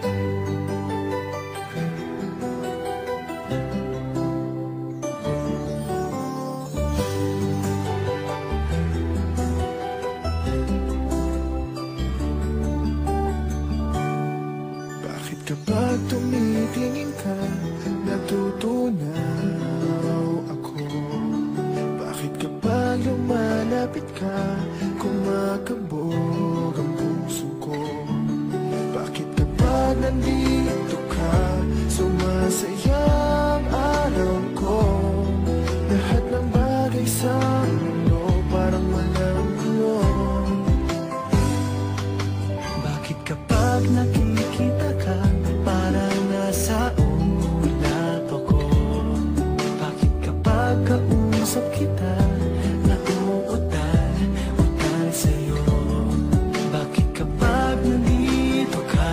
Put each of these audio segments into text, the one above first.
Bakit kapag tumitingin ka, natutunaw ako? Bakit kapag lumalapit ka, kumakabog ang puso ko? Bakit kapag nandito ka, sumasaya ang araw ko? Lahat ng bagay sa mundo parang walang gulo. Bakit kapag nakikita ka, parang nasa ulap ako? Bakit kapag kausap kita, nauutal sa'yo? Bakit kapag nandito ka,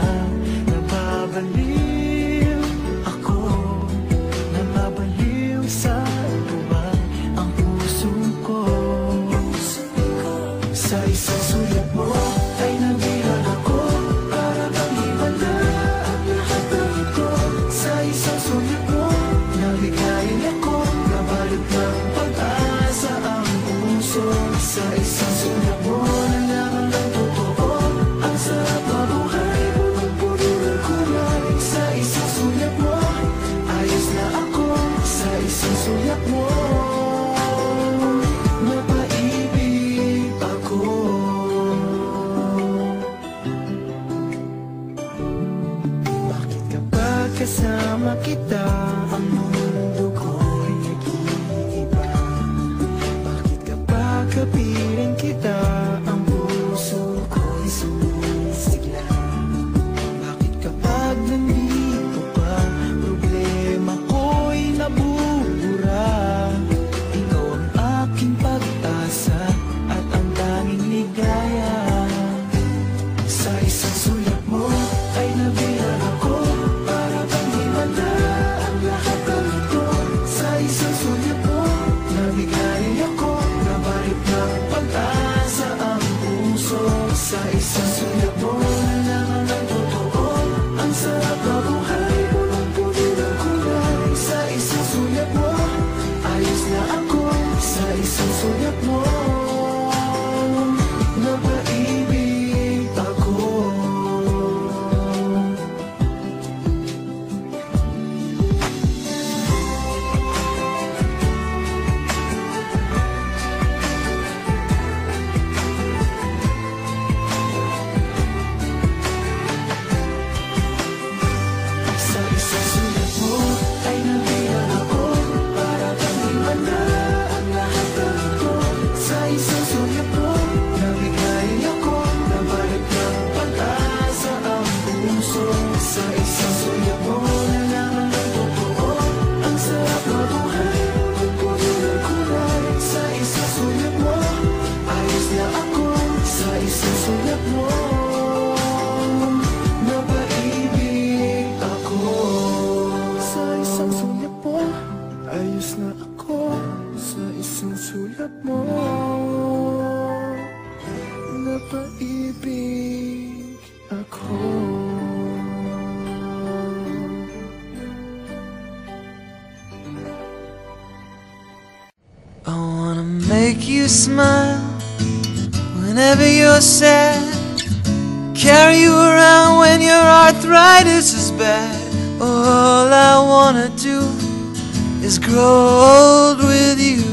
nababaliw ako? Nababaliw sa tuwa ang puso ko. Sa isang sulat mo ay nabihan ako, para bang himala ang lahat ng ito. Sa isang sulat mo, nabigayin ako, nabalot ng pag-asa ang puso. Sa isang sulat mo, nalaman ng totoo, ang sarap mabuhay, punong-puno ng kulay. Sa isang sulat mo, ayos na ako. Sa isang sulat mo, napaibig ako. Bakit kapag kasama kita, ang mundo ko'y nag-iiba? Bakit kapag kapiling kita, ang puso ko'y sumisigla? Bakit kapag nandito ka, problema ko'y nabubura? Ikaw ang aking pag-asa at ang tanging ligaya. Sa isang sulat mo ay nabihan ako, para bang himala ang lahat ng ito. Sa isang sulat mo, nabigay ako, nabalit ng pag-asa ang puso. Sa isang sulat mo, nalaman ng totoo, ang sarap na buhay, punong-puno ng kulay. Sa isang sulat mo, ayos na ako. Sa isang sulat mo, napaibig ako. Sa isang sulat mo ay nabihan ako, para bang himala ang lahat ng ito. Sa isang sulat mo, nabigay ako, nabalot ng pag-asa ang puso. Sa isang sulat mo, nalaman ng totoo, ang sarap mabuhay, punong-puno ng kulay. Sa isang sulat mo, ayos na ako. Sa isang sulat mo, napaibig ako. Sa isang sulat mo, ayos na ako. Sa isang sulat mo, napaibig ako. I wanna make you smile whenever you're sad, carry you around when your arthritis is bad. All I wanna do is grow old with you.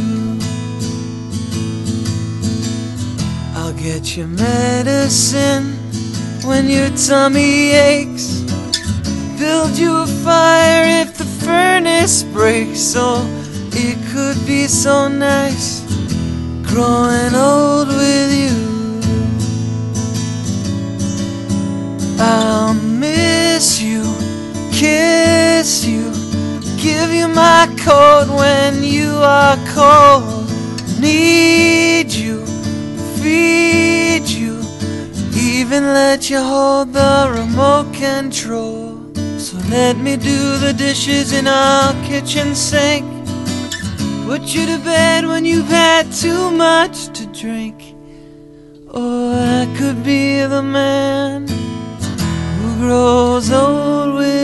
I'll get you medicine when your tummy aches, build you a fire if the furnace breaks. Oh, it could be so nice growing old with you. I'll miss you, kiss you, give you my coat when you are cold. Need you, feed you, even let you hold the remote control. So let me do the dishes in our kitchen sink, put you to bed when you've had too much to drink. Or I could be the man who grows grows old with